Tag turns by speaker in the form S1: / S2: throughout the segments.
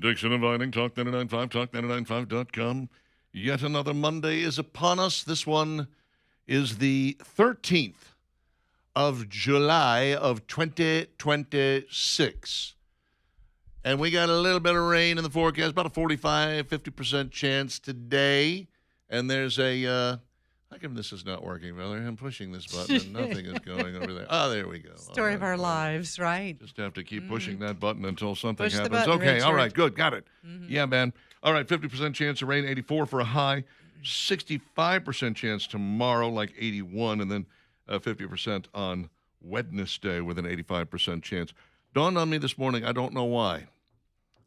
S1: Dixon inviting Talk 99.5, talk995.com. Yet another Monday is upon us. This one is the 13th of July of 2026. And we got a little bit of rain in the forecast, about a 45, 50% chance today. And there's how come this is not working, brother? I'm pushing this button and nothing is going over there. Oh, there we go.
S2: Story of our lives, right?
S1: Just have to keep pushing that button until something
S2: Push the
S1: happens.
S2: button,
S1: Okay, all
S2: Richard.
S1: right, good, got it. Yeah, man. All right, 50% chance of rain, 84 for a high, 65% chance tomorrow, like 81, and then 50% on Wednesday with an 85% chance. Dawned on me this morning, I don't know why.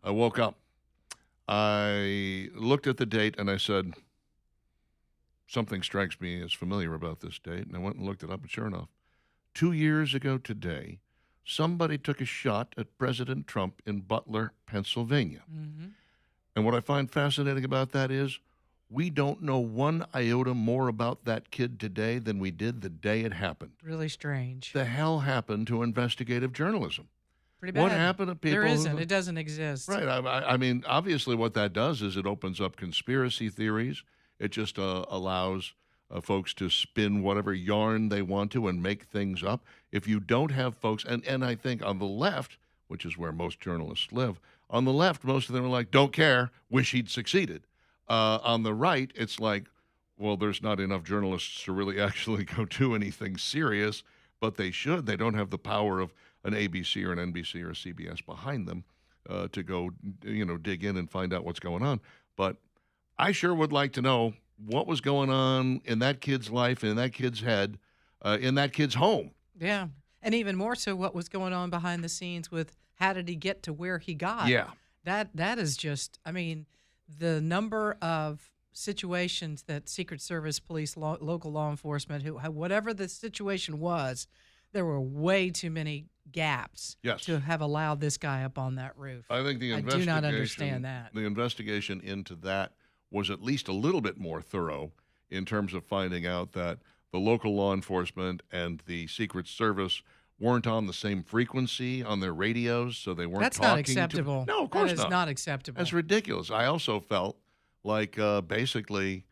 S1: I woke up. I looked at the date and I said, something strikes me as familiar about this date, and I went and looked it up, and sure enough, 2 years ago today, somebody took a shot at President Trump in Butler, Pennsylvania.
S2: Mm-hmm.
S1: And what I find fascinating about that is we don't know one iota more about that kid today than we did the day it happened.
S2: Really strange.
S1: The hell happened to investigative journalism?
S2: Pretty bad.
S1: What happened to people?
S2: There isn't. It doesn't exist.
S1: Right. I mean, obviously what that does is it opens up conspiracy theories. It just allows folks to spin whatever yarn they want to and make things up. If you don't have folks, and I think on the left, which is where most journalists live, on the left, most of them are like, don't care, wish he'd succeeded. On the right, it's like, well, there's not enough journalists to really actually go do anything serious, but they should. They don't have the power of an ABC or an NBC or a CBS behind them to go, dig in and find out what's going on. But I sure would like to know what was going on in that kid's life, in that kid's head, in that kid's home.
S2: Yeah. And even more so what was going on behind the scenes with how did he get to where he got.
S1: Yeah.
S2: That is just, I mean, the number of situations that Secret Service, police, local law enforcement, whatever the situation was, there were way too many gaps to have allowed this guy up on that roof.
S1: I think
S2: I do not understand that.
S1: The investigation into that was at least a little bit more thorough in terms of finding out that the local law enforcement and the Secret Service weren't on the same frequency on their radios, so they weren't
S2: That's
S1: talking.
S2: not acceptable.
S1: No, of course
S2: That is not acceptable.
S1: That's ridiculous. I also felt like basically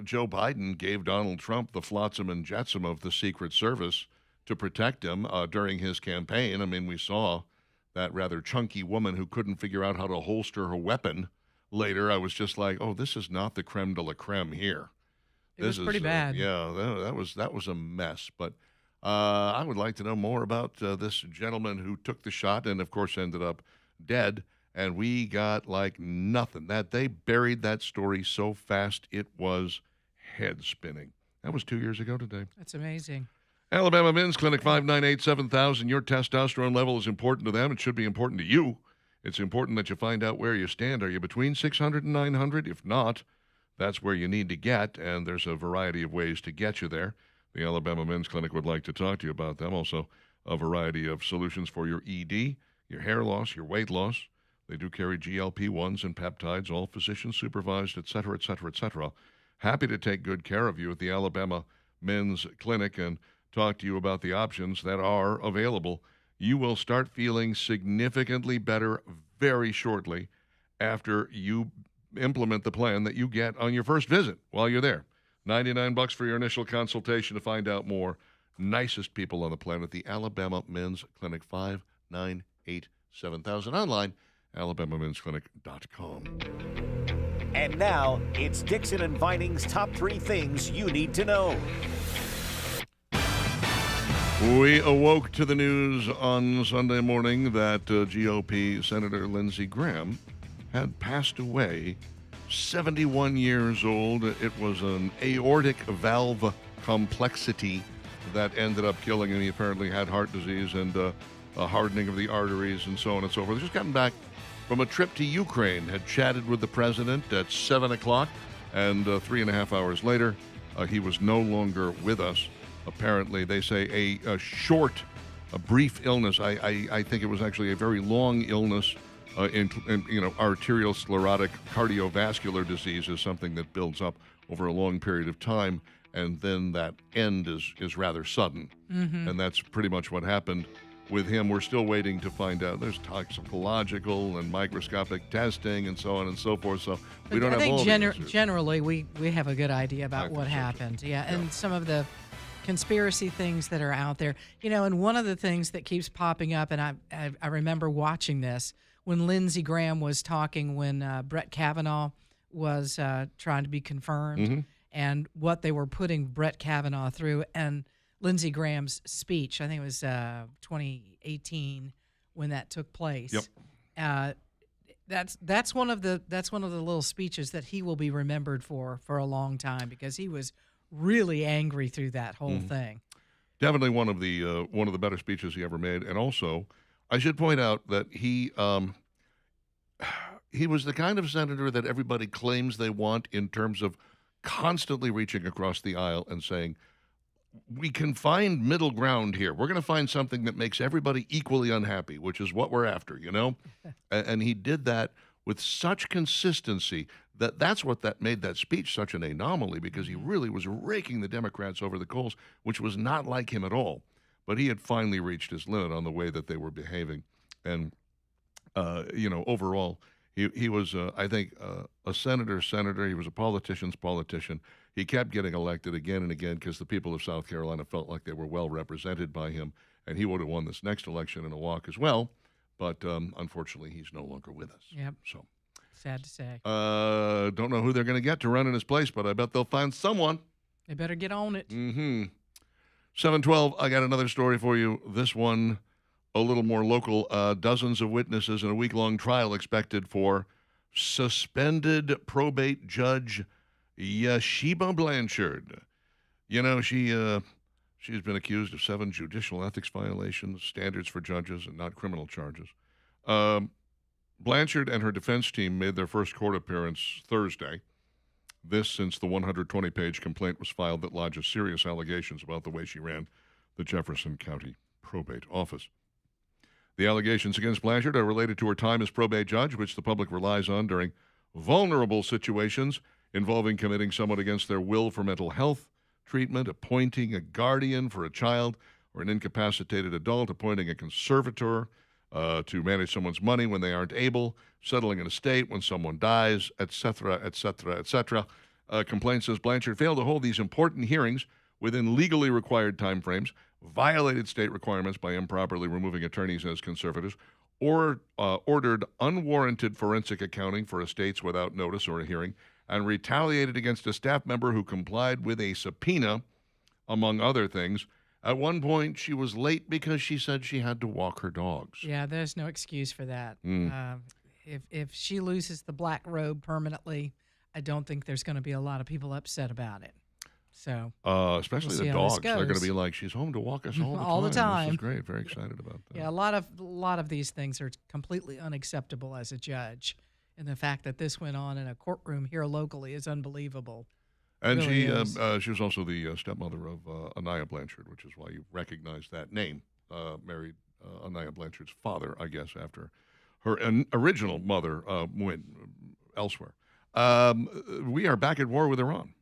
S1: Joe Biden gave Donald Trump the flotsam and jetsam of the Secret Service to protect him during his campaign. I mean, we saw that rather chunky woman who couldn't figure out how to holster her weapon. Later, I was just like, oh, this is not the creme de la creme here.
S2: It was pretty bad.
S1: Yeah, that was a mess. But I would like to know more about this gentleman who took the shot and, of course, ended up dead. And we got like nothing. That they buried that story so fast it was head spinning. That was 2 years ago today.
S2: That's amazing.
S1: Alabama Men's Clinic, 598-7000. Your testosterone level is important to them. It should be important to you. It's important that you find out where you stand. Are you between 600 and 900? If not, that's where you need to get, and there's a variety of ways to get you there. The Alabama Men's Clinic would like to talk to you about them. Also, a variety of solutions for your ED, your hair loss, your weight loss. They do carry GLP-1s and peptides, all physician-supervised, et cetera, et cetera, et cetera. Happy to take good care of you at the Alabama Men's Clinic and talk to you about the options that are available. You will start feeling significantly better very shortly after you implement the plan that you get on your first visit while you're there. $99 for your initial consultation to find out more. Nicest people on the planet, the Alabama Men's Clinic, 598-7000. Online, alabamamensclinic.com.
S3: And now, it's Dixon and Vining's top 3 things you need to know.
S1: We awoke to the news on Sunday morning that GOP Senator Lindsey Graham had passed away, 71 years old. It was an aortic valve complexity that ended up killing him. He apparently had heart disease and a hardening of the arteries and so on and so forth. Just gotten back from a trip to Ukraine, had chatted with the president at 7 o'clock, and 3.5 hours later, he was no longer with us. Apparently, they say a brief illness. I think it was actually a very long illness. Arterial sclerotic cardiovascular disease is something that builds up over a long period of time, and then that end is rather sudden. Mm-hmm. And that's pretty much what happened with him. We're still waiting to find out. There's toxicological and microscopic testing and so on and so forth. So we don't have all the answers.
S2: Generally, we have a good idea about what
S1: think so, too.
S2: happened. Yeah, and some of the conspiracy things that are out there. And one of the things that keeps popping up, and I remember watching this when Lindsey Graham was talking when Brett Kavanaugh was trying to be confirmed, and what they were putting Brett Kavanaugh through, and Lindsey Graham's speech. I think it was 2018 when that took place.
S1: Yep.
S2: That's one of the little speeches that he will be remembered for a long time, because he was really angry through that whole thing.
S1: Definitely one of the better speeches he ever made. And also, I should point out that he was the kind of senator that everybody claims they want, in terms of constantly reaching across the aisle and saying, we can find middle ground here. We're going to find something that makes everybody equally unhappy, which is what we're after, and he did that with such consistency that's what made that speech such an anomaly, because he really was raking the Democrats over the coals, which was not like him at all. But he had finally reached his limit on the way that they were behaving. And, overall, he was, I think, a senator's senator. He was a politician's politician. He kept getting elected again and again because the people of South Carolina felt like they were well represented by him, and he would have won this next election in a walk as well. But unfortunately, he's no longer with us.
S2: Yep.
S1: So
S2: sad to say.
S1: Don't know who they're going to get to run in his place, but I bet they'll find someone.
S2: They better get on it.
S1: 712, I got another story for you. This one, a little more local. Dozens of witnesses in a week-long trial expected for suspended probate judge Yeshiba Blanchard. She's been accused of 7 judicial ethics violations, standards for judges, and not criminal charges. Blanchard and her defense team made their first court appearance Thursday. This since the 120-page complaint was filed that lodges serious allegations about the way she ran the Jefferson County probate office. The allegations against Blanchard are related to her time as probate judge, which the public relies on during vulnerable situations involving committing someone against their will for mental health treatment, appointing a guardian for a child or an incapacitated adult, appointing a conservator to manage someone's money when they aren't able, settling an estate when someone dies, etc., etc., etc. Complaint says Blanchard failed to hold these important hearings within legally required timeframes, violated state requirements by improperly removing attorneys as conservators, or ordered unwarranted forensic accounting for estates without notice or a hearing, and retaliated against a staff member who complied with a subpoena, among other things. At one point, she was late because she said she had to walk her dogs.
S2: Yeah, there's no excuse for that. If she loses the black robe permanently, I don't think there's going to be a lot of people upset about it. So,
S1: especially the dogs, they're going to be like, she's home to walk us all the time. This is great. Very excited about that.
S2: Yeah, a lot of these things are completely unacceptable as a judge, and the fact that this went on in a courtroom here locally is unbelievable.
S1: And
S2: really
S1: she was also the stepmother of Anaya Blanchard, which is why you recognize that name. Married Anaya Blanchard's father, I guess, after her original mother went elsewhere. We are back at war with Iran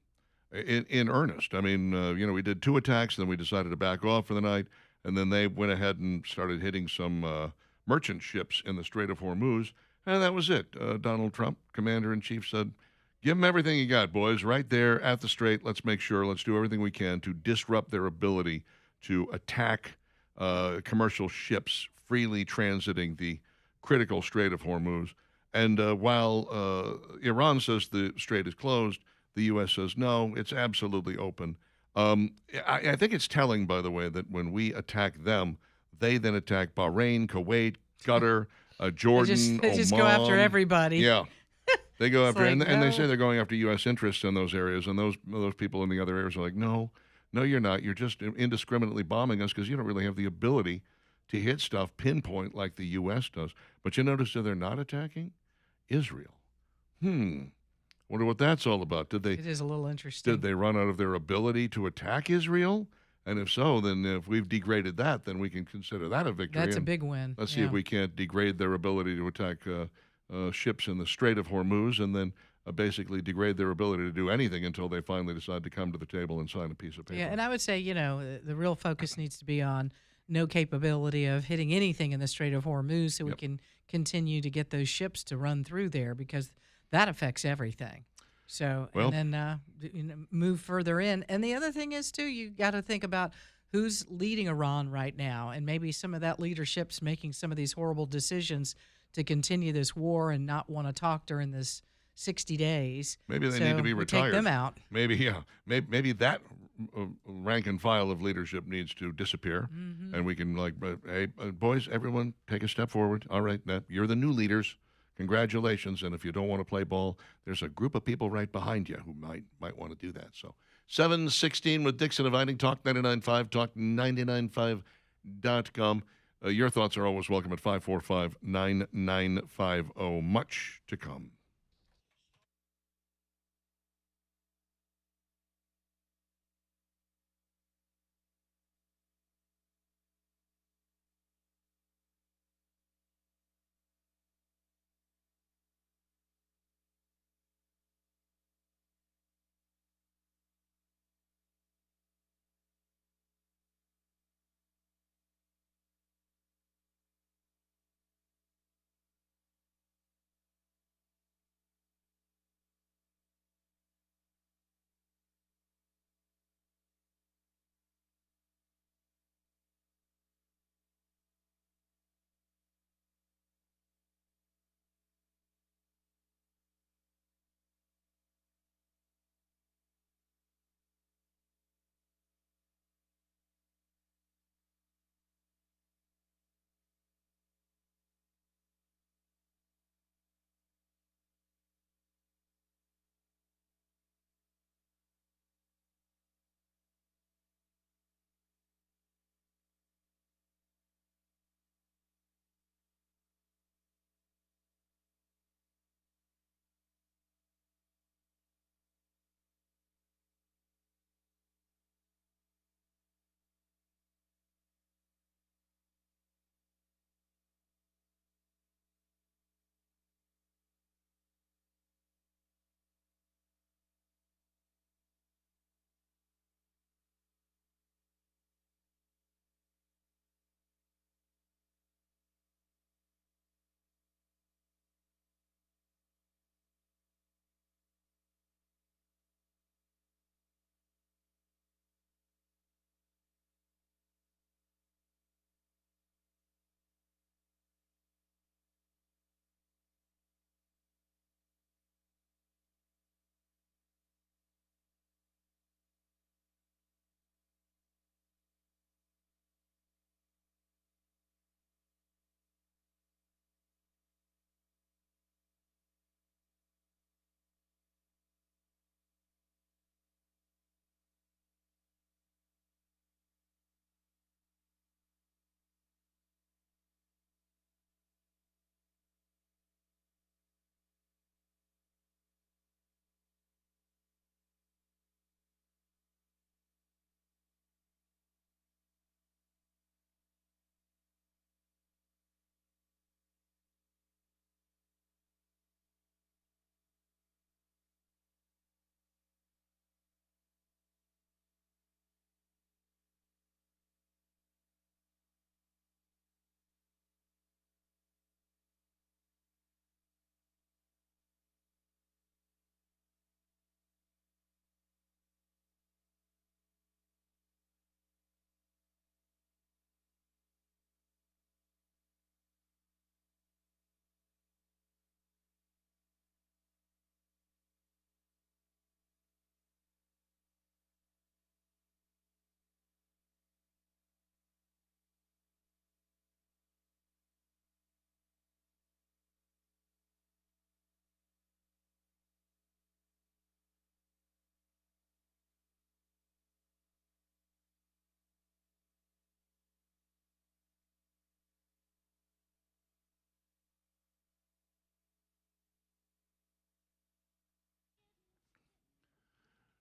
S1: in earnest. I mean, we did 2 attacks, then we decided to back off for the night, and then they went ahead and started hitting some merchant ships in the Strait of Hormuz, and that was it. Donald Trump, commander-in-chief, said, give them everything you got, boys, right there at the strait. Let's do everything we can to disrupt their ability to attack commercial ships freely transiting the critical Strait of Hormuz. And while Iran says the strait is closed, the U.S. says, no, it's absolutely open. I think it's telling, by the way, that when we attack them, they then attack Bahrain, Kuwait, Qatar, Jordan,
S2: They just
S1: Oman.
S2: go after everybody.
S1: Yeah. They go after,
S2: like,
S1: and they
S2: no.
S1: say they're going after U.S. interests in those areas, and those people in the other areas are like, no, you're not. You're just indiscriminately bombing us because you don't really have the ability to hit stuff pinpoint like the U.S. does. But you notice that they're not attacking Israel. Wonder what that's all about.
S2: It is a little interesting.
S1: Did they run out of their ability to attack Israel? And if so, then if we've degraded that, then we can consider that a victory.
S2: That's a
S1: And
S2: big win.
S1: let's see if we can't degrade their ability to attack ships in the Strait of Hormuz, and then basically degrade their ability to do anything until they finally decide to come to the table and sign a piece of paper.
S2: Yeah, and I would say, the real focus needs to be on no capability of hitting anything in the Strait of Hormuz, so we
S1: Yep.
S2: can continue to get those ships to run through there, because that affects everything. So,
S1: Well-
S2: and then move further in. And the other thing is, too, you got to think about who's leading Iran right now, and maybe some of that leadership's making some of these horrible decisions to continue this war and not want to talk during this 60 days.
S1: Maybe they
S2: So
S1: need to be
S2: we
S1: retired.
S2: Take them out.
S1: Maybe, yeah. Maybe that rank and file of leadership needs to disappear, and we can hey, boys, everyone, take a step forward. All right, you're the new leaders. Congratulations. And if you don't want to play ball, there's a group of people right behind you who might want to do that. So 7:16 with Dixon inviting Talk 99.5, talk995.com. Your thoughts are always welcome at 545-9950. Much to come.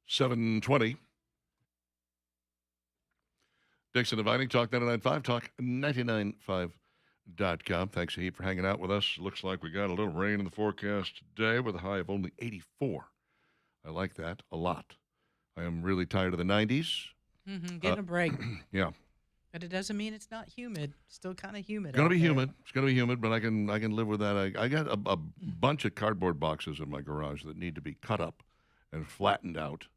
S1: $7:20. Dixon inviting Talk 99.5, talk995.com. Thanks a heap for hanging out with us. Looks like we got a little rain in the forecast today with a high of only 84. I like that a lot. I am really tired of the 90s.
S2: Getting a break.
S1: Yeah.
S2: But it doesn't mean it's not humid. Still kind of humid.
S1: It's going
S2: out
S1: to be
S2: there.
S1: humid. It's going to be humid, but I can live with that. I got a bunch of cardboard boxes in my garage that need to be cut up and flattened out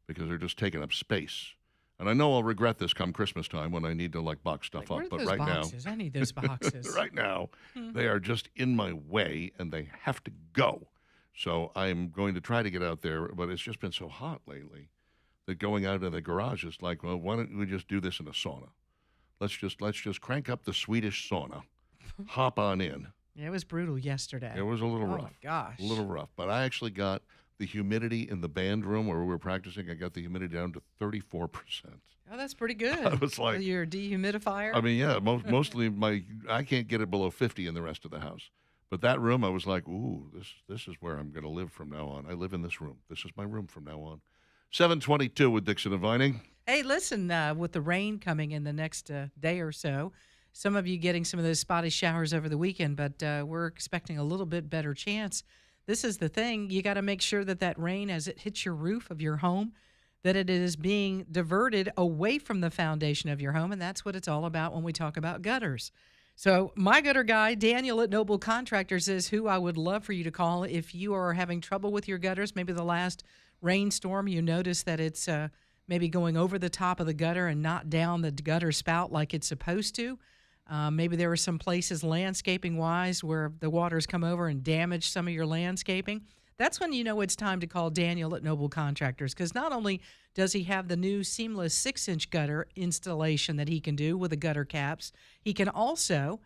S1: because they're just taking up space. And I know I'll regret this come Christmas time when I need to box stuff
S2: Where
S1: up.
S2: are
S1: But
S2: those
S1: right
S2: boxes? I need those
S1: now,
S2: boxes.
S1: right now, they are just in my way and they have to go. So I'm going to try to get out there, but it's just been so hot lately that going out of the garage is like, well, why don't we just do this in a sauna? Let's just crank up the Swedish sauna, hop on in.
S2: Yeah, it was brutal yesterday.
S1: It was a little
S2: Oh,
S1: rough.
S2: my gosh.
S1: A little rough. But I actually got the humidity in the band room where we were practicing. I got the humidity down to 34%.
S2: Oh, that's pretty good.
S1: I was like,
S2: Your dehumidifier?
S1: I mean, yeah, mostly I can't get it below 50 in the rest of the house. But that room, I was like, ooh, this is where I'm going to live from now on. I live in this room. This is my room from now on. 722 with Dixon and Vining.
S2: Hey, listen, with the rain coming in the next day or so, some of you getting some of those spotty showers over the weekend, but we're expecting a little bit better chance. This is the thing. You got to make sure that rain, as it hits your roof of your home, that it is being diverted away from the foundation of your home, and that's what it's all about when we talk about gutters. So my gutter guy, Daniel at Noble Contractors, is who I would love for you to call if you are having trouble with your gutters. Maybe the last rainstorm, you notice that it's maybe going over the top of the gutter and not down the gutter spout like it's supposed to. Maybe there are some places landscaping-wise where the water's come over and damaged some of your landscaping. That's when you know it's time to call Daniel at Noble Contractors, because not only does he have the new seamless 6-inch gutter installation that he can do with the gutter caps, he can also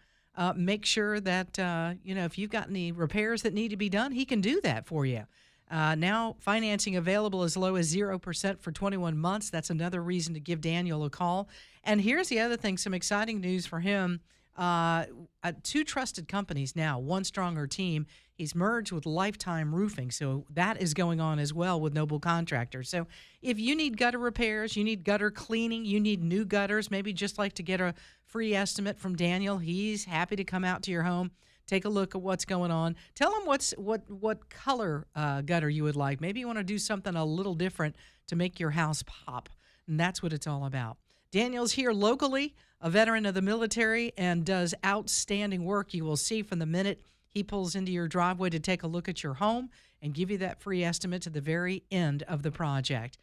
S2: make sure that, if you've got any repairs that need to be done, he can do that for you. Now, financing available as low as 0% for 21 months. That's another reason to give Daniel a call. And here's the other thing, some exciting news for him. 2 trusted companies now, one stronger team. He's merged with Lifetime Roofing, so that is going on as well with Noble Contractors. So if you need gutter repairs, you need gutter cleaning, you need new gutters, maybe just like to get a free estimate from Daniel, he's happy to come out to your home, take a look at what's going on. Tell him what color gutter you would like. Maybe you want to do something a little different to make your house pop, and that's what it's all about. Daniel's here locally, a veteran of the military, and does outstanding work. You will see from the minute he pulls into your driveway to take a look at your home and give you that free estimate to the very end of the project.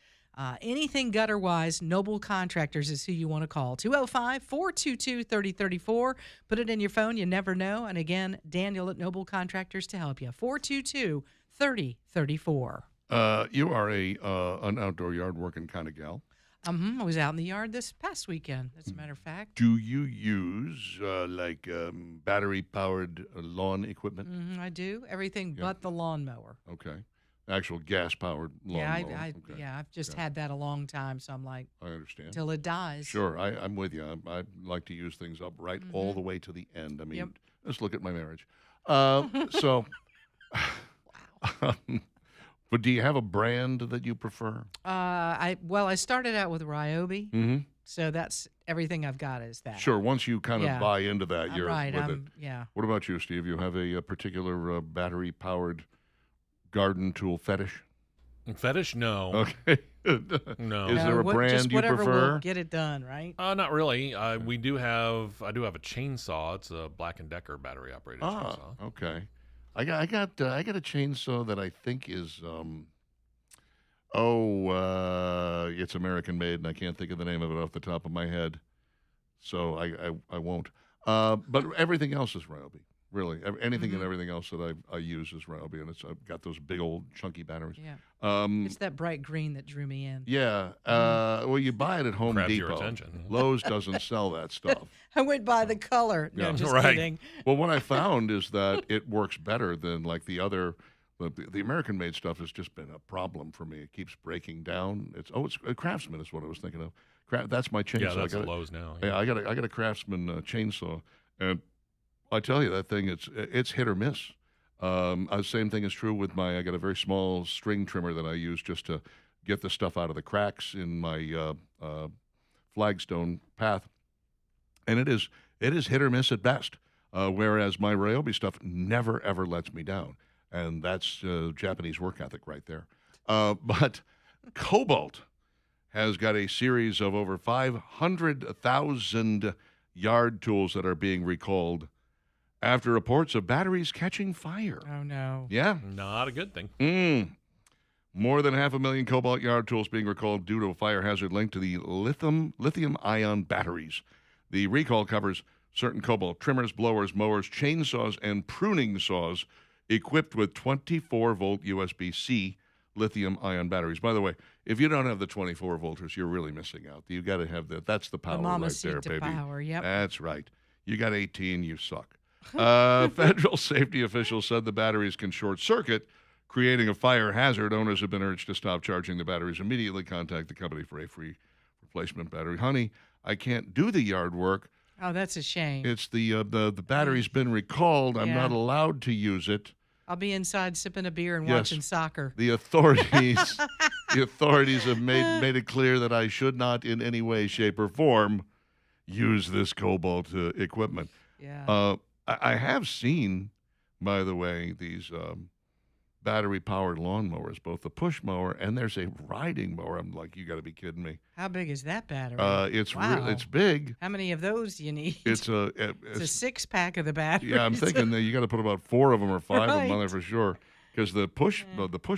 S2: Anything gutter-wise, Noble Contractors is who you want to call. 205-422-3034. Put it in your phone. You never know. And again, Daniel at Noble Contractors to help you. 422-3034.
S1: You are an outdoor yard working kind of gal.
S2: I was out in the yard this past weekend, as a matter of fact.
S1: Do you use battery-powered lawn equipment?
S2: I do. Everything but the lawnmower.
S1: Okay. Actual gas-powered lawnmower.
S2: I've just had that a long time, so I'm like,
S1: I understand.
S2: till it dies.
S1: Sure, I'm with you. I like to use things upright all the way to the end. I mean, let's look at my marriage. So, but do you have a brand that you prefer?
S2: I started out with Ryobi, so that's everything I've got is that.
S1: Sure. Once you kind of buy into that, you're
S2: right.
S1: with it.
S2: Yeah.
S1: What about you, Steve? You have a particular battery-powered garden tool fetish?
S4: Fetish? No.
S1: Okay.
S4: No.
S1: Is there a brand
S2: just
S1: you
S2: whatever
S1: prefer?
S2: will get it done, right?
S4: Not really. I do have a chainsaw. It's a Black & Decker battery operated chainsaw.
S1: Okay. I got a chainsaw that I think is it's American made, and I can't think of the name of it off the top of my head, so I won't. But everything else is Ryobi. Really, anything and everything else that I use is Ryobi, and I've got those big old chunky batteries.
S2: Yeah. It's that bright green that drew me in.
S1: Yeah. Well, you buy it at Home
S4: Grabs
S1: Depot.
S4: your attention.
S1: Lowe's doesn't sell that stuff.
S2: I went by the color. No,
S1: Yeah.
S2: just
S4: Right.
S2: kidding.
S1: Well, what I found is that it works better than like the other. The American-made stuff has just been a problem for me. It keeps breaking down. It's Craftsman is what I was thinking of. That's my chainsaw.
S4: Yeah, that's at Lowe's now.
S1: Yeah, I got a Craftsman chainsaw, and I tell you that thing it's hit or miss. Same thing is true with I got a very small string trimmer that I use just to get the stuff out of the cracks in my flagstone path, and it is hit or miss at best. Whereas my Ryobi stuff never ever lets me down, and that's Japanese work ethic right there. But Cobalt has got a series of over 500,000 yard tools that are being recalled after reports of batteries catching fire.
S2: Oh, no.
S1: Yeah.
S4: Not a good thing.
S1: More than 500,000 Cobalt yard tools being recalled due to a fire hazard linked to the lithium-ion batteries. The recall covers certain Cobalt trimmers, blowers, mowers, chainsaws, and pruning saws equipped with 24-volt USB-C lithium-ion batteries. By the way, if you don't have the 24 volters, you're really missing out. You got to have that. That's the power right there, baby.
S2: Power, yep.
S1: That's right. You got 18, you suck. Federal safety officials said the batteries can short circuit, creating a fire hazard. Owners have been urged to stop charging the batteries. Immediately contact the company for a free replacement battery. Honey, I can't do the yard work.
S2: Oh, that's a shame.
S1: It's the battery's been recalled. I'm
S2: Yeah.
S1: not allowed to use it.
S2: I'll be inside sipping a beer and
S1: Yes.
S2: watching soccer.
S1: The authorities have made it clear that I should not in any way, shape, or form use this Cobalt equipment.
S2: Yeah.
S1: I have seen, by the way, these battery-powered lawnmowers, both the push mower and there's a riding mower. I'm like, you got to be kidding me.
S2: How big is that battery?
S1: It's
S2: Wow.
S1: it's big.
S2: How many of those do you need?
S1: It's a
S2: It's a six-pack of the batteries.
S1: yeah. I'm thinking that you got to put about 4 of them or 5 of them on there
S2: Right.
S1: for sure, because the push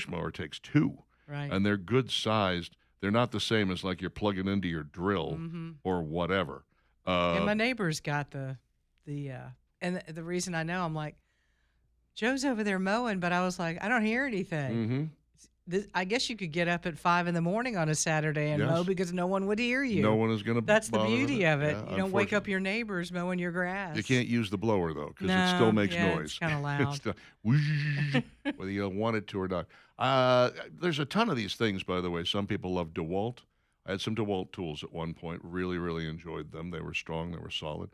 S1: mower takes 2,
S2: Right.
S1: and they're good sized. They're not the same as like you're plugging into your drill or whatever.
S2: And my neighbor's got the and the reason I know, I'm like, Joe's over there mowing, but I was like, I don't hear anything. I guess you could get up at 5 in the morning on a Saturday and mow
S1: Yes.
S2: because no one would hear you.
S1: No one is going to.
S2: That's the beauty of it.
S1: Yeah,
S2: You don't wake up
S1: unfortunately.
S2: your neighbors mowing your grass.
S1: You can't use the blower though, because it
S2: No,
S1: still makes
S2: yeah,
S1: noise.
S2: it's kinda
S1: It's
S2: loud.
S1: still- whether you want it to or not. There's a ton of these things, by the way. Some people love DeWalt. I had some DeWalt tools at one point. Really, really enjoyed them. They were strong. They were solid.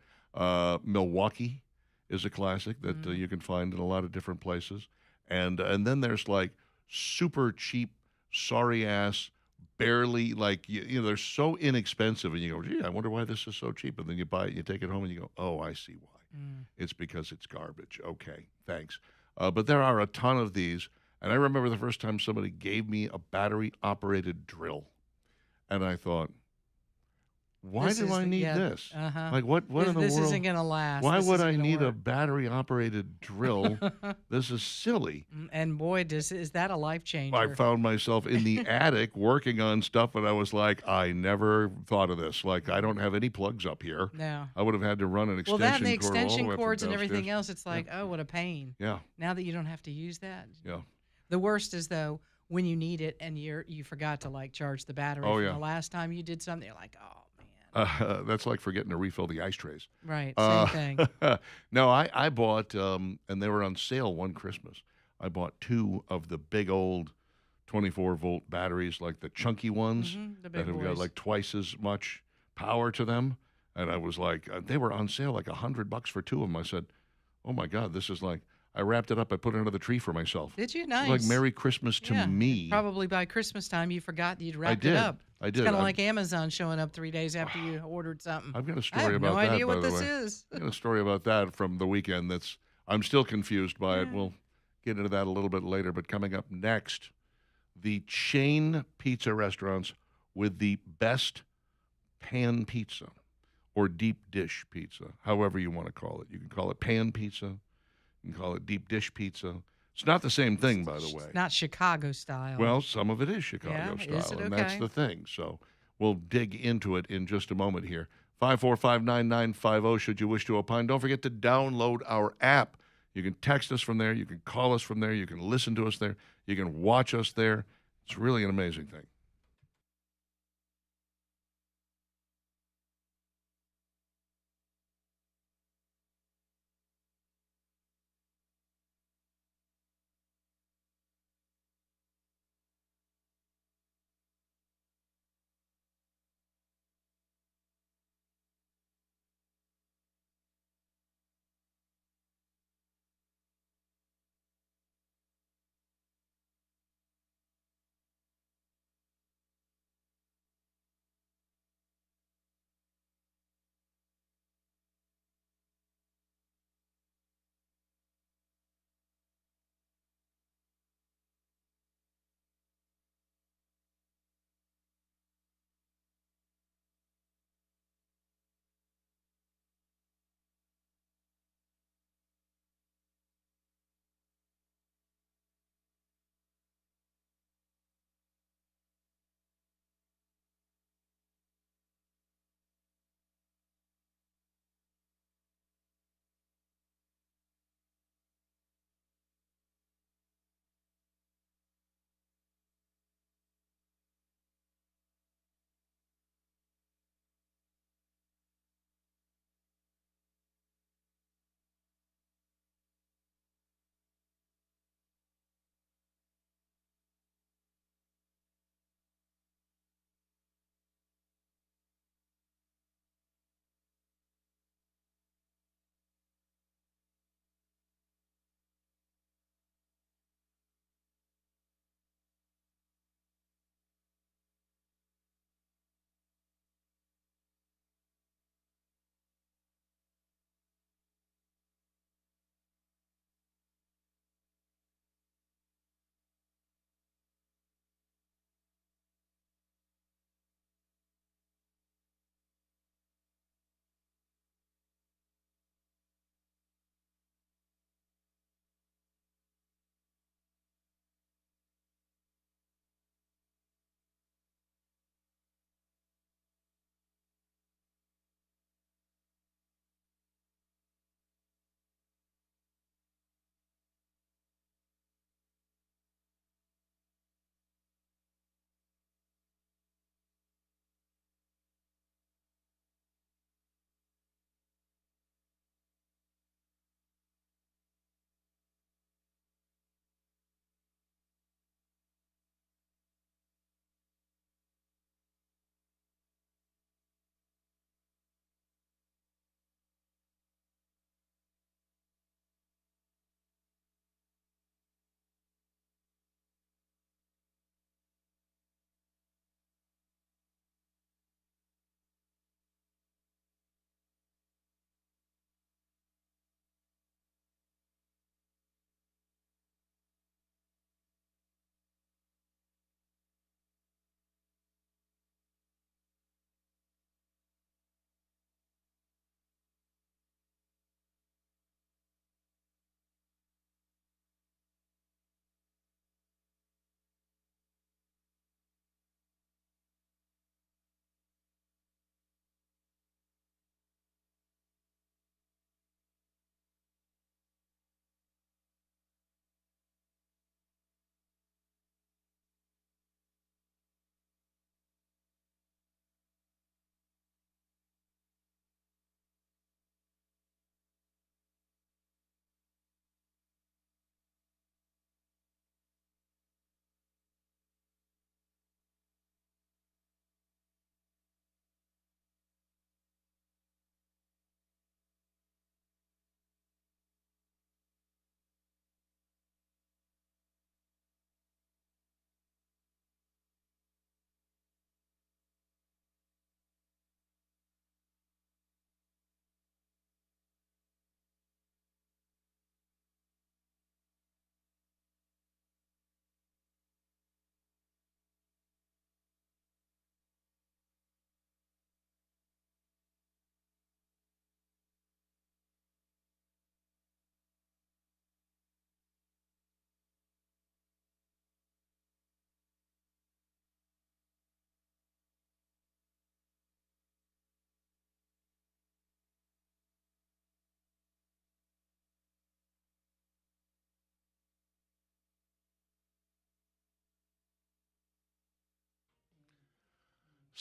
S1: Milwaukee is a classic that you can find in a lot of different places. And then there's like super cheap, sorry ass, barely like you know they're so inexpensive, and you go, gee, I wonder why this is so cheap. And then you buy it, you take it home, and you go, oh, I see why. It's because it's garbage. Okay, thanks. But there are a ton of these, and I remember the first time somebody gave me a battery-operated drill, and I thought, why
S2: This
S1: do
S2: is
S1: I
S2: the-
S1: need
S2: yeah,
S1: this?
S2: uh-huh.
S1: Like what in the
S2: This
S1: world?
S2: isn't going to last.
S1: Why
S2: This
S1: would
S2: isn't
S1: I
S2: gonna
S1: need a
S2: work.
S1: battery-operated drill? This is silly.
S2: And boy, is that a life changer.
S1: I found myself in the attic working on stuff, and I was like, I never thought of this. Like, I don't have any plugs up here.
S2: No.
S1: I would have had to run an
S2: Well,
S1: extension
S2: that and the
S1: cord all the
S2: extension
S1: way up from
S2: cords and everything
S1: downstairs.
S2: else, it's like, oh, what a pain.
S1: Yeah,
S2: Now that you don't have to use that.
S1: yeah.
S2: The worst is, though, when you need it and you forgot to, like, charge the battery
S1: Oh,
S2: from
S1: yeah.
S2: the last time you did something. You're like, oh, man.
S1: That's like forgetting to refill the ice trays.
S2: Right, same thing.
S1: No, I bought, and they were on sale one Christmas. I bought 2 of the big old 24-volt batteries, like the chunky ones
S2: the big
S1: that have got
S2: boys.
S1: like twice as much power to them. And I was like, they were on sale like $100 for 2 of them. I said, oh my God, this is like, I wrapped it up. I put it under the tree for myself.
S2: Did you?
S1: It
S2: Nice.
S1: was like Merry Christmas to
S2: Yeah,
S1: me.
S2: Probably by Christmas time you forgot you'd wrapped
S1: did.
S2: it up.
S1: I
S2: It's
S1: did.
S2: kind of
S1: I'm-
S2: like Amazon showing up 3 days after you ordered something.
S1: I've got a
S2: I
S1: story
S2: have
S1: about
S2: no
S1: that,
S2: idea
S1: by
S2: what
S1: the
S2: this
S1: way.
S2: is.
S1: I got a story about that from the weekend I'm still confused by it. We'll get into that a little bit later. But coming up next, the chain pizza restaurants with the best pan pizza or deep dish pizza, however you want to call it. You can call it pan pizza. You can call it deep dish pizza. It's not the same thing, by the way.
S2: Not Chicago style.
S1: Well, some of it is Chicago
S2: Yeah,
S1: style,
S2: is it
S1: and that's
S2: okay?
S1: the thing. So we'll dig into it in just a moment here. 545-9950 should you wish to opine. Don't forget to download our app. You can text us from there. You can call us from there. You can listen to us there. You can watch us there. It's really an amazing thing.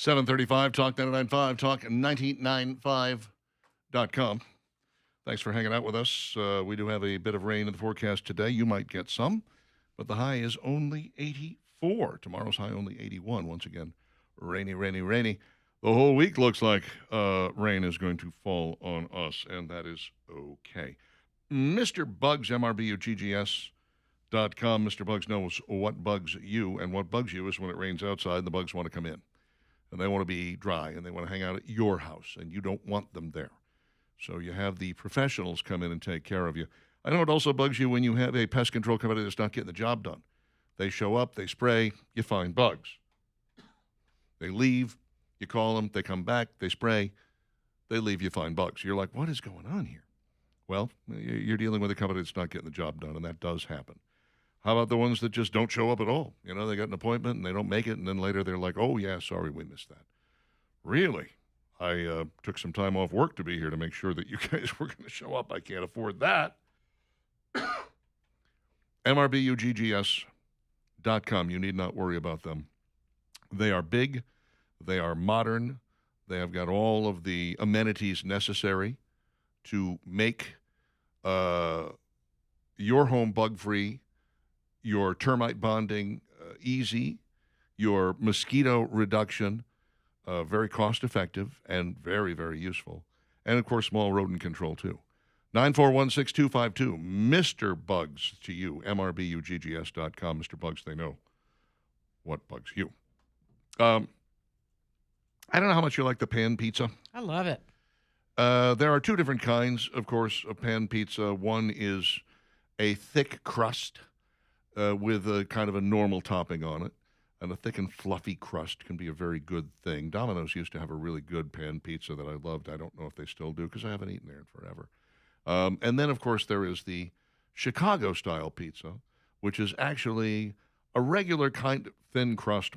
S1: 735 Talk 995, Talk 995.com. Thanks for hanging out with us. We do have a bit of rain in the forecast today. You might get some, but the high is only 84. Tomorrow's high only 81. Once again, rainy, rainy, rainy. The whole week looks like rain is going to fall on us, and that is okay. Mr. Bugs, MRBUGGS.com. Mr. Bugs knows what bugs you, and what bugs you is when it rains outside, the bugs want to come in. And they want to be dry, and they want to hang out at your house, and you don't want them there. So you have the professionals come in and take care of you. I know it also bugs you when you have a pest control company that's not getting the job done. They show up, they spray, you find bugs. They leave, you call them, they come back, they spray, they leave, you find bugs. You're like, what is going on here? Well, you're dealing with a company that's not getting the job done, and that does happen. How about the ones that just don't show up at all? You know, they got an appointment and they don't make it, and then later they're like, oh, yeah, sorry, we missed that. Really? I took some time off work to be here to make sure that you guys were going to show up. I can't afford that. MRBUGGS.com. You need not worry about them. They are big. They are modern. They have got all of the amenities necessary to make your home bug-free, your termite bonding easy, your mosquito reduction very cost-effective and very, very useful. And, of course, small rodent control, too. 9416252, Mr. Bugs to you, MRBUGGS.com. Mr. Bugs, they know what bugs you. I don't know how much you like the pan pizza.
S2: I love it.
S1: There are two different kinds, of course, of pan pizza. One is a thick crust with a kind of a normal topping on it. And a thick and fluffy crust can be a very good thing. Domino's used to have a really good pan pizza that I loved. I don't know if they still do because I haven't eaten there in forever. And then, of course, there is the Chicago-style pizza, which is actually a regular kind of thin crust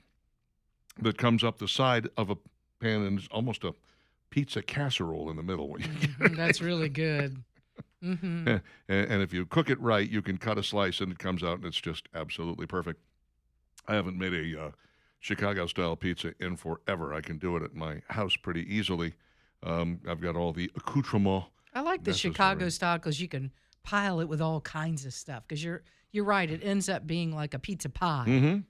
S1: that comes up the side of a pan and is almost a pizza casserole in the middle. When you
S2: That's really good. Mm-hmm.
S1: And if you cook it right, you can cut a slice and it comes out and it's just absolutely perfect. I haven't made a Chicago-style pizza in forever. I can do it at my house pretty easily. I've got all the accoutrements.
S2: I like the
S1: necessary.
S2: Chicago style because you can pile it with all kinds of stuff. Because you're right, it ends up being like a pizza pie
S1: Mm-hmm.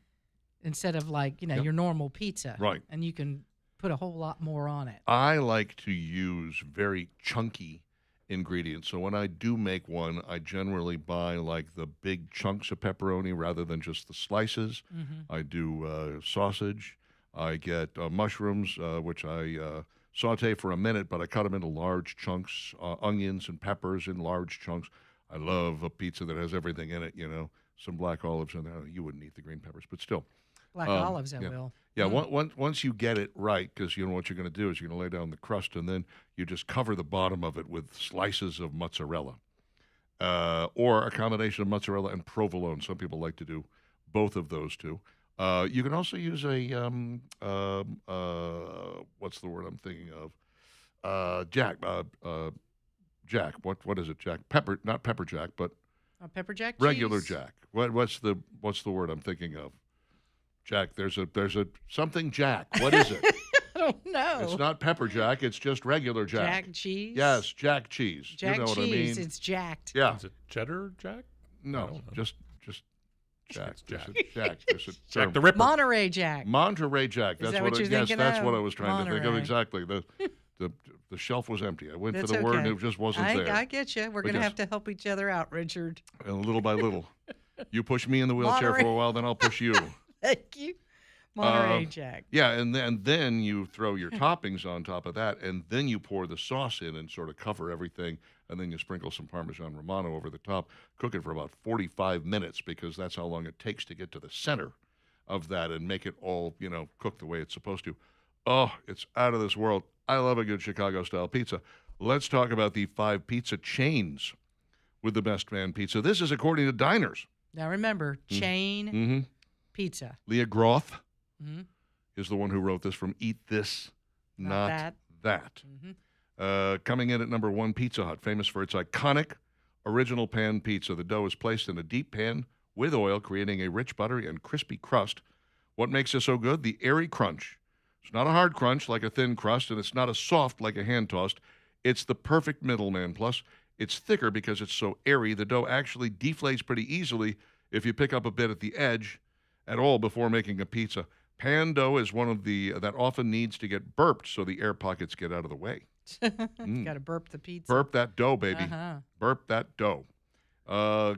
S2: instead of like
S1: Yep.
S2: your normal pizza.
S1: Right.
S2: And you can put a whole lot more on it.
S1: I like to use very chunky ingredients. So when I do make one, I generally buy like the big chunks of pepperoni rather than just the slices.
S2: Mm-hmm.
S1: I do sausage. I get mushrooms, which I saute for a minute, but I cut them into large chunks, onions and peppers in large chunks. I love a pizza that has everything in it, some black olives in there. You wouldn't eat the green peppers, but still.
S2: Black olives, I
S1: yeah.
S2: will.
S1: Yeah,
S2: Mm.
S1: once you get it right, because you know what you're going to do is you're going to lay down the crust, and then you just cover the bottom of it with slices of mozzarella, or a combination of mozzarella and provolone. Some people like to do both of those two. You can also use a what's the word I'm thinking of? Jack. Jack. What is it? Jack. Pepper, not pepper jack, but
S2: Pepper jack
S1: regular
S2: cheese?
S1: Jack. What's the word I'm thinking of? Jack, there's a something Jack. What is it?
S2: I don't know.
S1: It's not pepper jack. It's just regular Jack.
S2: Jack cheese?
S1: Yes, Jack cheese.
S2: Jack
S1: you know
S2: cheese.
S1: what I mean?
S2: It's jacked.
S1: Yeah.
S4: Is it cheddar jack?
S1: No,
S4: don't know.
S1: just Jack.
S4: It's Jack.
S1: Just a Jack. Just a
S4: Jack
S1: term.
S4: the Ripper.
S2: Monterey Jack.
S1: Monterey Jack.
S2: Is
S1: That's
S2: that
S1: what.
S2: what you're
S1: Yes,
S2: thinking
S1: that's
S2: of?
S1: what I was trying to think of
S2: Monterey.
S1: exactly. The shelf was empty. I went
S2: That's
S1: for the word and
S2: okay.
S1: it just wasn't there.
S2: I get you. We're going to
S1: Because-
S2: have to help each other out, Richard.
S1: And little by little, you push me in the wheelchair
S2: Monterey.
S1: for a while, then I'll push you.
S2: Thank you. Monterey Jack.
S1: Yeah, and then you throw your toppings on top of that, and then you pour the sauce in and sort of cover everything, and then you sprinkle some Parmesan Romano over the top. Cook it for about 45 minutes because that's how long it takes to get to the center of that and make it all, cook the way it's supposed to. Oh, it's out of this world. I love a good Chicago-style pizza. Let's talk about the 5 pizza chains with the best man pizza. This is according to diners.
S2: Now remember, chain
S1: Mm-hmm.
S2: pizza.
S1: Leah Groth
S2: Mm-hmm.
S1: is the one who wrote this from Eat This,
S2: Not
S1: Not
S2: That.
S1: That.
S2: Mm-hmm.
S1: Coming in at number 1, Pizza Hut, famous for its iconic original pan pizza. The dough is placed in a deep pan with oil, creating a rich, buttery, and crispy crust. What makes it so good? The airy crunch It's not a hard crunch like a thin crust, and it's not a soft like a hand tossed. It's the perfect middleman. Plus, it's thicker because it's so airy. The dough actually deflates pretty easily if you pick up a bit at the edge at all before making a pizza. Pan dough is one of the that often needs to get burped so the air pockets get out of the way.
S2: Got to burp the pizza.
S1: Burp that dough, baby.
S2: Uh-huh.
S1: Burp that dough.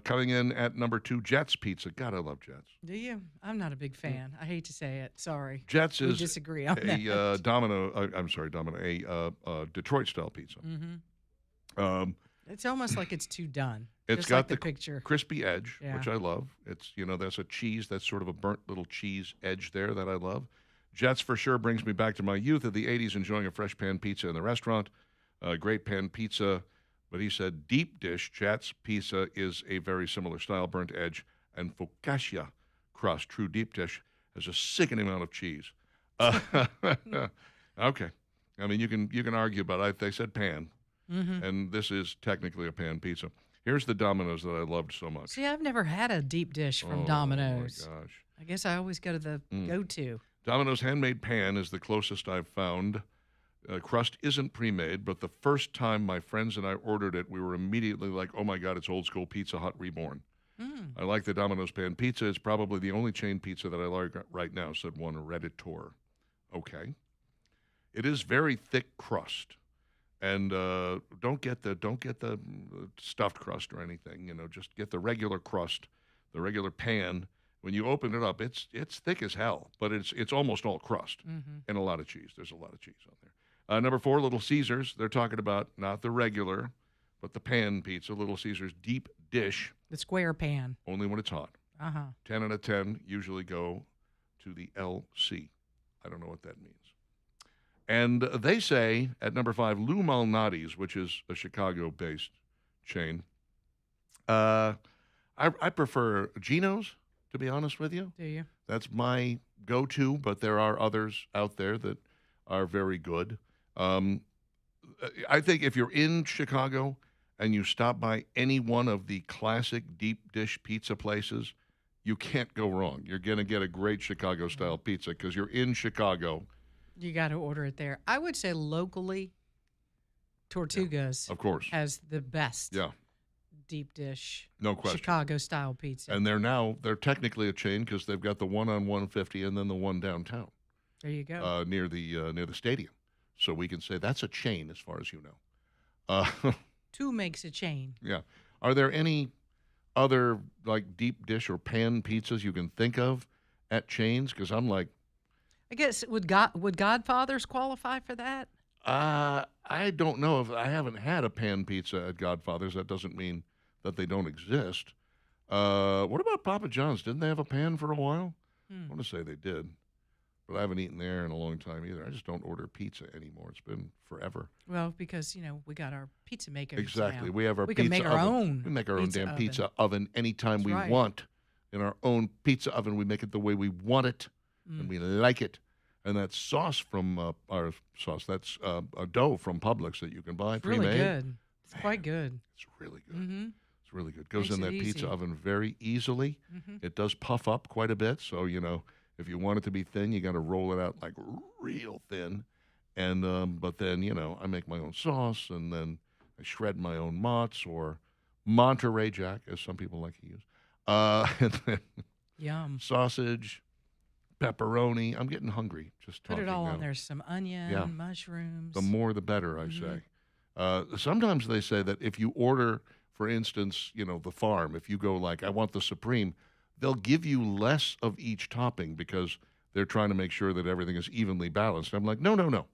S1: Coming in at number 2, Jets Pizza. God, I love Jets.
S2: Do you? I'm not a big fan. I hate to say it. Sorry.
S1: Jets
S2: We
S1: is
S2: disagree on
S1: a Detroit-style pizza.
S2: Mm-hmm. It's almost like it's too done.
S1: It's
S2: just
S1: got
S2: like
S1: the
S2: the picture.
S1: crispy edge,
S2: Yeah.
S1: which I love. It's, there's a cheese, that's sort of a burnt little cheese edge there that I love. Jets for sure brings me back to my youth of the 80s, enjoying a fresh pan pizza in the restaurant. Great pan pizza. But he said deep dish Jets pizza is a very similar style, burnt edge, and focaccia crust. True deep dish has a sickening amount of cheese. Okay. I mean, you can argue about it. They said pan, and this is technically a pan pizza. Here's the Domino's that I loved so much.
S2: See, I've never had a deep dish from Domino's.
S1: Oh, my gosh.
S2: I guess I always go to the go-to.
S1: Domino's handmade pan is the closest I've found. Crust isn't pre-made, but the first time my friends and I ordered it, we were immediately like, oh, my God, it's old school Pizza Hut reborn. I like the Domino's pan pizza. It's probably the only chain pizza that I like right now, said one Redditor. Okay. It is very thick crust. And don't get the stuffed crust or anything. Just get the regular crust, the regular pan. When you open it up, it's thick as hell, but it's almost all crust and a lot of cheese. There's a lot of cheese on there. Number 4, Little Caesars. They're talking about not the regular, but the pan pizza. Little Caesars deep dish,
S2: The square pan.
S1: only when it's hot. 10 out of 10 usually go to the LC. I don't know what that means. And they say at number 5, Lou Malnati's, which is a Chicago-based chain. I prefer Geno's, to be honest with you.
S2: Do you?
S1: That's my go-to, but there are others out there that are very good. I think if you're in Chicago and you stop by any one of the classic deep dish pizza places, you can't go wrong. You're going to get a great Chicago-style pizza because you're in Chicago.
S2: You got to order it there. I would say locally, Tortugas
S1: Of course.
S2: has the best
S1: Yeah,
S2: deep dish
S1: no question.
S2: Chicago-style pizza.
S1: And they're technically a chain because they've got the one on 150 and then the one downtown
S2: there you go.
S1: near the stadium. So we can say that's a chain as far as you know.
S2: 2 makes a chain.
S1: Yeah. Are there any other like deep dish or pan pizzas you can think of at chains? Because I'm like,
S2: I guess would Godfather's qualify for that?
S1: I don't know if I haven't had a pan pizza at Godfather's. That doesn't mean that they don't exist. What about Papa John's? Didn't they have a pan for a while? I want to say they did, but I haven't eaten there in a long time either. I just don't order pizza anymore. It's been forever.
S2: Well, because we got our pizza makers.
S1: Exactly.
S2: now.
S1: We have our
S2: We
S1: pizza
S2: can make our
S1: oven.
S2: own
S1: We make our own
S2: pizza
S1: damn
S2: oven.
S1: pizza oven anytime
S2: That's
S1: we
S2: right.
S1: want. In our own pizza oven, we make it the way we want it, and we like it. And that sauce from our sauce, that's a dough from Publix that you can buy
S2: It's really
S1: pre-made.
S2: good. It's quite good.
S1: It's really good.
S2: Mm-hmm.
S1: It's really good. Goes
S2: Makes
S1: in
S2: it
S1: that pizza
S2: easy.
S1: oven very easily. It does puff up quite a bit, so if you want it to be thin, you got to roll it out like real thin. And but then I make my own sauce, and then I shred my own mozz or Monterey Jack, as some people like to use. And then
S2: Yum.
S1: sausage, pepperoni. I'm getting hungry just
S2: Put
S1: talking
S2: it all
S1: now.
S2: on there. Some onion,
S1: Yeah.
S2: mushrooms.
S1: The more the better, I say. Sometimes they say that if you order, for instance, the farm, if you go like, I want the Supreme, they'll give you less of each topping because they're trying to make sure that everything is evenly balanced. I'm like, no.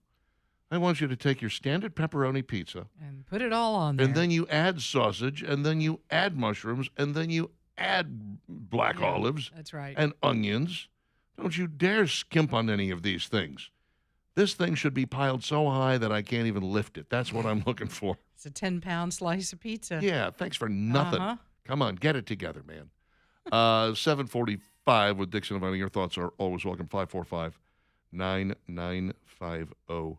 S1: I want you to take your standard pepperoni pizza,
S2: and put it all on there.
S1: and then you add sausage, and then you add mushrooms, and then you add black
S2: Yeah,
S1: olives
S2: That's right.
S1: and onions. Don't you dare skimp on any of these things. This thing should be piled so high that I can't even lift it. That's what I'm looking for.
S2: It's a 10-pound slice of pizza.
S1: Yeah, thanks for nothing.
S2: Uh-huh.
S1: Come on, get it together, man. 7:45 with Dixon and Vining. Your thoughts are always welcome. 545-9950.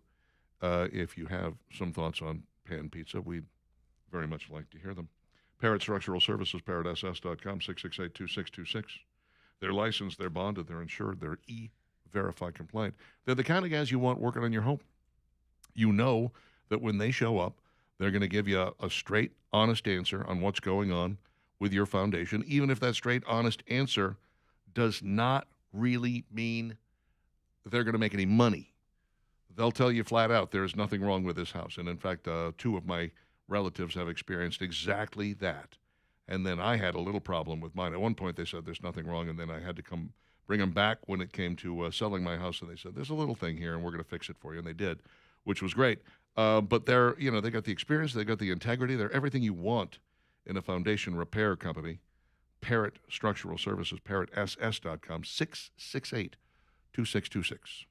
S1: If you have some thoughts on pan pizza, we'd very much like to hear them. Parrot Structural Services, parrotss.com, 668-2626. They're licensed, they're bonded, they're insured, they're Verify Compliant. They're the kind of guys you want working on your home. You know that when they show up, they're going to give you a straight, honest answer on what's going on with your foundation, even if that straight, honest answer does not really mean they're going to make any money. They'll tell you flat out there's nothing wrong with this house. And in fact, two of my relatives have experienced exactly that. And then I had a little problem with mine. At one point, they said there's nothing wrong, and then I had to come bring them back when it came to selling my house, and they said there's a little thing here, and we're going to fix it for you, and they did, which was great. But they're, they got the experience, they got the integrity, they're everything you want in a foundation repair company. Parrott Structural Services, parrottss.com, 668-2626.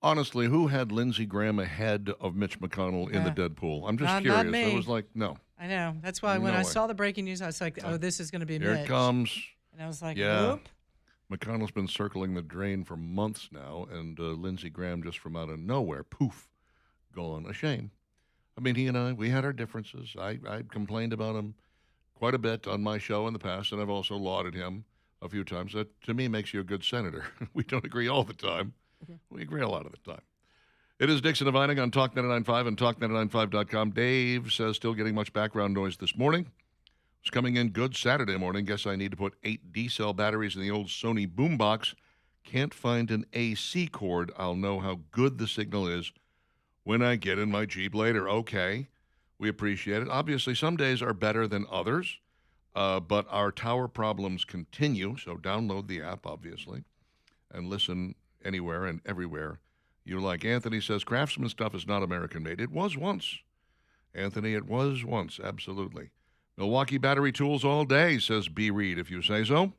S1: Honestly, who had Lindsey Graham ahead of Mitch McConnell in the Deadpool? I'm just
S2: not
S1: curious.
S2: me.
S1: I was like, no.
S2: I know. That's why when
S1: No
S2: I
S1: way.
S2: saw the breaking news, I was like, oh, this is going to be
S1: Here
S2: Mitch.
S1: it comes.
S2: And I was like,
S1: Yeah.
S2: whoop.
S1: McConnell's been circling the drain for months now, and Lindsey Graham just from out of nowhere, poof, gone. A shame. I mean, he and I, we had our differences. I complained about him quite a bit on my show in the past, and I've also lauded him a few times. That, to me, makes you a good senator. We don't agree all the time. We agree a lot of the time. It is Dixon and Vining on Talk 99.5 and Talk995.com. Dave says, still getting much background noise this morning. It's coming in good Saturday morning. Guess I need to put 8 D-cell batteries in the old Sony boombox. Can't find an AC cord. I'll know how good the signal is when I get in my Jeep later. Okay, we appreciate it. Obviously, some days are better than others, but our tower problems continue. So download the app, obviously, and listen anywhere and everywhere you like. Anthony says, Craftsman stuff is not American-made. It was once. Anthony, it was once, absolutely. Milwaukee Battery Tools all day, says B. Reed, if you say so.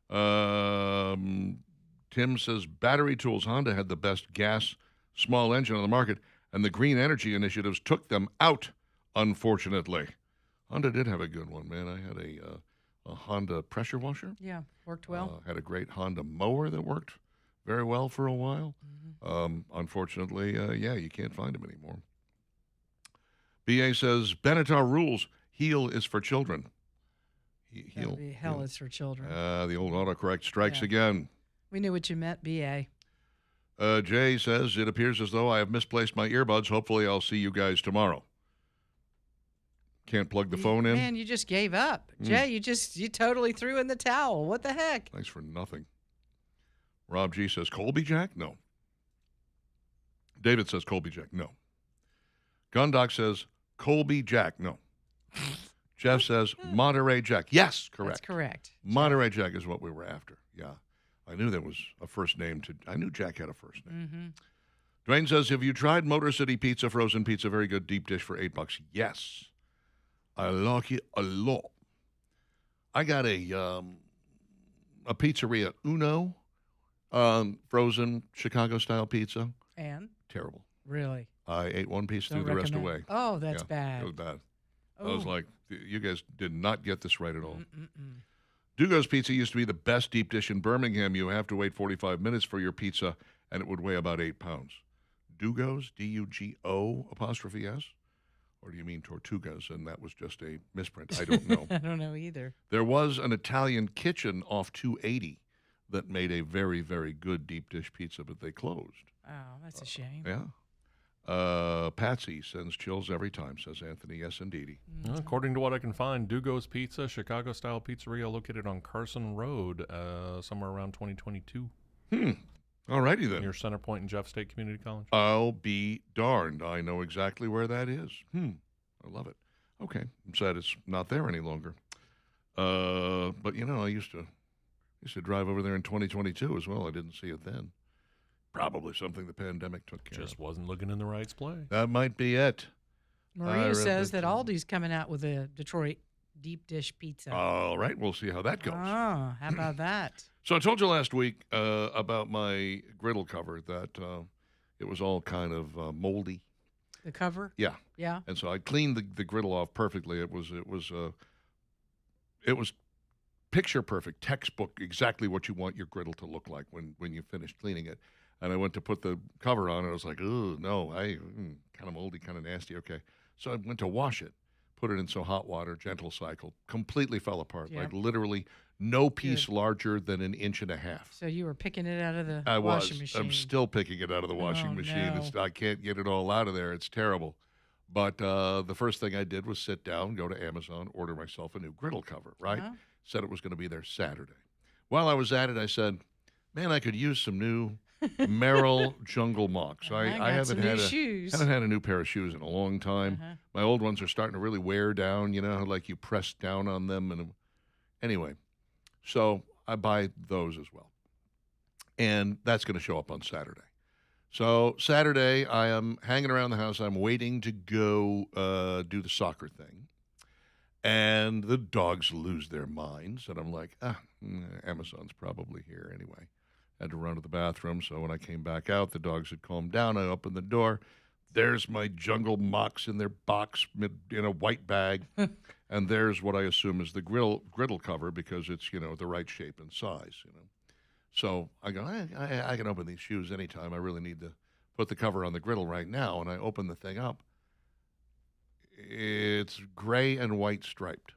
S1: Tim says, Battery Tools, Honda had the best gas small engine on the market, and the green energy initiatives took them out, unfortunately. Honda did have a good one, man. I had a Honda pressure washer.
S2: Yeah, worked well.
S1: Had a great Honda mower that worked very well for a while. Unfortunately, you can't find them anymore. BA says, Benatar rules. Heel is for children.
S2: That'd be hell is for children.
S1: The old autocorrect strikes again.
S2: We knew what you meant, BA.
S1: Jay says, it appears as though I have misplaced my earbuds. Hopefully I'll see you guys tomorrow. Can't plug the phone in?
S2: Man, you just gave up. Jay, you totally threw in the towel. What the heck?
S1: Thanks for nothing. Rob G says, Colby Jack? No. David says, Colby Jack? No. Gundoc says, Colby Jack? No. Jeff says, Monterey Jack? Yes, correct.
S2: That's correct.
S1: Monterey Jack is what we were after. Yeah. I knew there was a first name. I knew Jack had a first name. Dwayne says, have you tried Motor City Pizza, frozen pizza? Very good deep dish for $8. Yes. I like it a lot. I got a pizzeria, Uno, frozen Chicago-style pizza.
S2: And?
S1: Terrible.
S2: Really?
S1: I ate one piece,
S2: Don't
S1: threw the rest
S2: recommend.
S1: away.
S2: Oh, that's bad.
S1: It was bad.
S2: Oh.
S1: I was like, you guys did not get this right at all. Dugo's Pizza used to be the best deep dish in Birmingham. You have to wait 45 minutes for your pizza, and it would weigh about 8 pounds. Dugo's, D-U-G-O apostrophe S? Or do you mean Tortugas, and that was just a misprint? I don't know.
S2: I don't know either.
S1: There was an Italian kitchen off 280 that made a very, very good deep dish pizza, but they closed.
S2: Oh, that's a shame.
S1: Yeah. Patsy sends chills every time, says Anthony. Yes, indeedy.
S4: According to what I can find, Dugo's Pizza, Chicago-style pizzeria located on Carson Road, somewhere around 2022.
S1: All righty then.
S4: Near Center Point and Jeff State Community College.
S1: I'll be darned. I know exactly where that is. I love it. Okay. I'm sad it's not there any longer. But, you know, I used to drive over there in 2022 as well. I didn't see it then. Probably something the pandemic took care
S4: Just
S1: of.
S4: wasn't looking in the right place.
S1: That might be it.
S2: Maria says that Aldi's coming out with a Detroit deep dish pizza.
S1: All right. We'll see how that goes.
S2: Oh, how about that?
S1: So I told you last week about my griddle cover that it was all kind of moldy.
S2: The cover?
S1: Yeah.
S2: Yeah.
S1: And so I cleaned the griddle off perfectly. It was picture perfect, textbook, exactly what you want your griddle to look like when you finish cleaning it. And I went to put the cover on, and I was like, oh, no, kind of moldy, kind of nasty. Okay. So I went to wash it, put it in some hot water, gentle cycle, completely fell apart.
S2: Yeah.
S1: Like literally no piece larger than 1.5 inches.
S2: So you were picking it out of the
S1: I
S2: washing
S1: was.
S2: machine.
S1: I'm still picking it out of the washing machine.
S2: No.
S1: I can't get it all out of there. It's terrible. But the first thing I did was sit down, go to Amazon, order myself a new griddle cover, right?
S2: Uh-huh.
S1: Said it was going to be there Saturday. While I was at it, I said, man, I could use some new Merrill Jungle Mocks. I haven't had a new pair of shoes in a long time. My old ones are starting to really wear down, you know, like you press down on them. And anyway, so I buy those as well. And that's going to show up on Saturday. So Saturday, I am hanging around the house. I'm waiting to go do the soccer thing. And the dogs lose their minds. And I'm like, Amazon's probably here anyway. Had to run to the bathroom. So when I came back out, the dogs had calmed down. I opened the door. There's my jungle mocks in their box in a white bag. And there's what I assume is the griddle cover because it's, the right shape and size, So I go, I can open these shoes anytime. I really need to put the cover on the griddle right now. And I open the thing up. It's gray and white striped.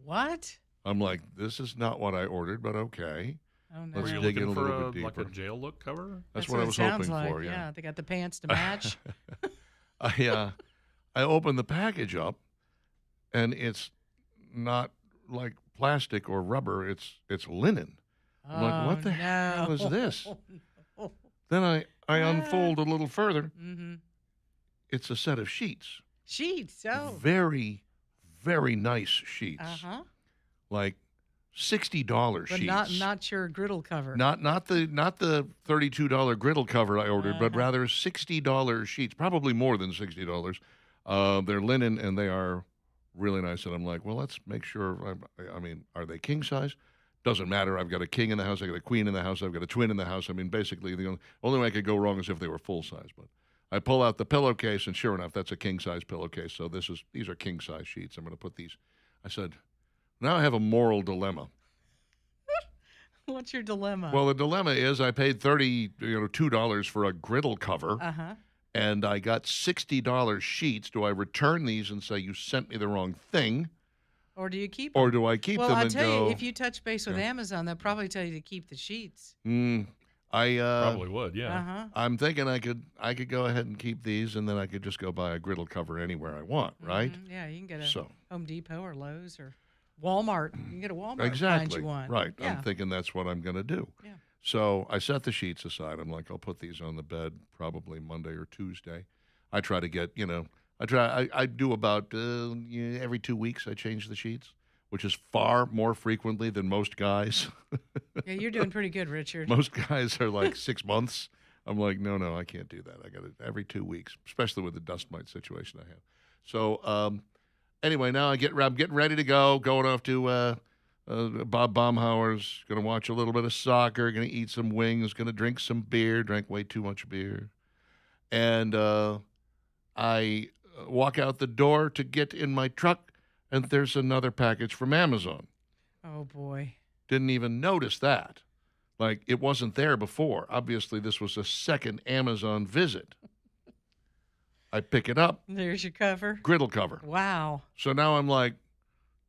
S2: What?
S1: I'm like, this is not what I ordered, but okay.
S2: Oh, no.
S1: Let's
S4: Were you
S1: dig in
S4: looking
S1: a
S4: for
S1: little bit
S4: like a
S1: deeper.
S4: jail look cover?
S1: That's what I
S2: it
S1: was
S2: sounds
S1: hoping
S2: like.
S1: for, yeah.
S2: They got the pants to match.
S1: I opened the package up, and it's not like plastic or rubber. It's linen. I'm like, what the hell is this?
S2: No.
S1: Then I unfold a little further.
S2: Mm-hmm.
S1: It's a set of sheets.
S2: Sheets. Oh.
S1: Very, very nice sheets.
S2: Uh-huh.
S1: Like $60
S2: But
S1: sheets.
S2: not your griddle cover.
S1: Not the $32 griddle cover I ordered, but
S2: Uh-huh.
S1: rather $60 sheets, probably more than $60. They're linen and they are really nice. And I'm like, well, let's make sure. I mean, are they king size? Doesn't matter. I've got a king in the house. I got a queen in the house. I've got a twin in the house. I mean, basically, the only way I could go wrong is if they were full size. But I pull out the pillowcase, and sure enough, that's a king size pillowcase. So these are king size sheets. I'm going to put these. I said, now I have a moral dilemma.
S2: What's your dilemma?
S1: Well, the dilemma is I paid $2 for a griddle cover,
S2: Uh-huh.
S1: and I got $60 sheets. Do I return these and say you sent me the wrong thing,
S2: Or do you keep them?
S1: or do I keep
S2: well,
S1: them
S2: I'll
S1: and
S2: tell
S1: go?
S2: you, if you touch base with Amazon, they'll probably tell you to keep the sheets.
S4: Probably would, yeah.
S2: Uh-huh.
S1: I'm thinking I could go ahead and keep these, and then I could just go buy a griddle cover anywhere I want, right?
S2: Mhm. Yeah, you can get a
S1: So
S2: Home Depot or Lowe's or Walmart. You can get a Walmart. Find
S1: exactly,
S2: you one.
S1: right.
S2: Yeah.
S1: I'm thinking that's what I'm going to do.
S2: Yeah.
S1: So I set the sheets aside. I'm like, I'll put these on the bed probably Monday or Tuesday. I try to get, I do about every 2 weeks I change the sheets, which is far more frequently than most guys.
S2: Yeah, you're doing pretty good, Richard.
S1: Most guys are like 6 months. I'm like, no, I can't do that. I got it every 2 weeks, especially with the dust mite situation I have. So anyway, now I'm getting ready to go, going off to Bob Baumhauer's, going to watch a little bit of soccer, going to eat some wings, going to drink some beer, drank way too much beer. And I walk out the door to get in my truck, and there's another package from Amazon.
S2: Oh, boy.
S1: Didn't even notice that. Like, it wasn't there before. Obviously, this was a second Amazon visit. I pick it up,
S2: There's your cover.
S1: griddle cover.
S2: Wow.
S1: So now I'm like,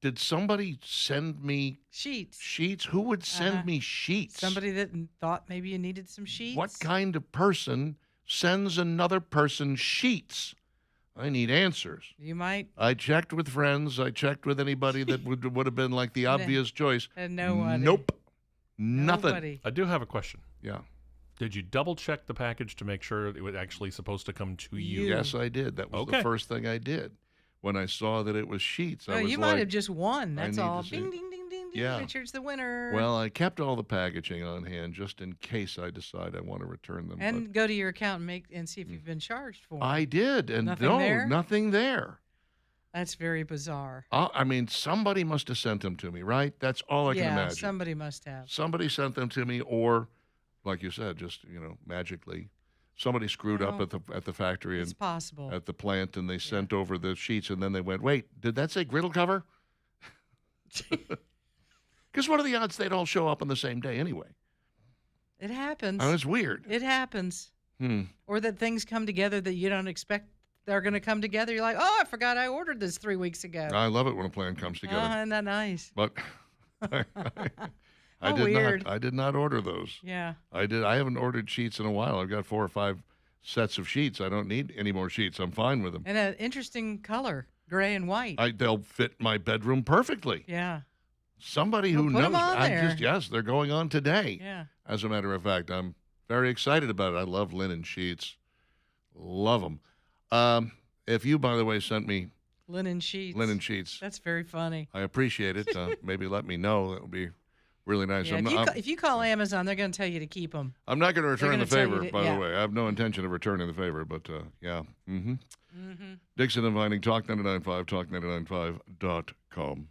S1: did somebody send me
S2: Sheets.
S1: sheets? Who would send
S2: Uh-huh.
S1: me sheets?
S2: Somebody that thought maybe you needed some sheets.
S1: What kind of person sends another person sheets? I need answers.
S2: You might
S1: I checked with friends. I checked with anybody that would have been like the obvious choice.
S2: and nobody.
S1: Nope. Nothing.
S2: Nobody.
S4: I do have a question.
S1: Yeah.
S4: Did you double check the package to make sure it was actually supposed to come to you?
S2: You.
S1: Yes, I did. That was
S4: Okay.
S1: the first thing I did. When I saw that it was sheets, I
S2: Well,
S1: was
S2: you
S1: like,
S2: might have just won.
S1: I
S2: That's
S1: need to
S2: all.
S1: see.
S2: Ding, ding, ding, ding, ding.
S1: Yeah.
S2: Richard's the winner.
S1: well, I kept all the packaging on hand just in case I decide I want to return them.
S2: and go to your account and see if you've been charged for
S1: but
S2: them.
S1: I did, and
S2: Nothing
S1: no,
S2: there?
S1: nothing there.
S2: That's very bizarre.
S1: I mean, somebody must have sent them to me, right? That's all I can
S2: yeah,
S1: imagine.
S2: somebody must have.
S1: Somebody sent them to me, or, like you said, just magically, somebody screwed up
S2: Well,
S1: at the factory
S2: It's
S1: and
S2: possible.
S1: at the plant, and they sent over the sheets, and then they went, "Wait, did that say griddle cover?" Because what are the odds they'd all show up on the same day anyway?
S2: It happens.
S1: Oh, it's weird.
S2: It happens.
S1: Hmm.
S2: Or that things come together that you don't expect they're going to come together. You're like, oh, I forgot I ordered this 3 weeks ago.
S1: I love it when a plan comes together.
S2: Isn't that nice?
S1: But I
S2: Oh,
S1: did
S2: weird.
S1: not. I did not order those.
S2: Yeah.
S1: I haven't ordered sheets in a while. I've got 4 or 5 sets of sheets. I don't need any more sheets. I'm fine with them.
S2: And an interesting color, gray and white.
S1: They'll fit my bedroom perfectly.
S2: yeah.
S1: Somebody who
S2: Well, put 'em
S1: knows.
S2: on there.
S1: Yes, they're going on today.
S2: Yeah.
S1: As a matter of fact, I'm very excited about it. I love linen sheets. Love them. If you, by the way, sent me
S2: Linen sheets.
S1: linen sheets,
S2: That's very funny.
S1: I appreciate it. Maybe let me know. That would be really nice.
S2: Yeah, if you call Amazon, they're going to tell you to keep them.
S1: I'm not going to return
S2: gonna
S1: the
S2: tell you
S1: favor,
S2: to-
S1: by
S2: yeah.
S1: the way. I have no intention of returning the favor, but yeah. Mm-hmm.
S2: Mm-hmm.
S1: Dixon and Vining, Talk 99.5, talk995.com.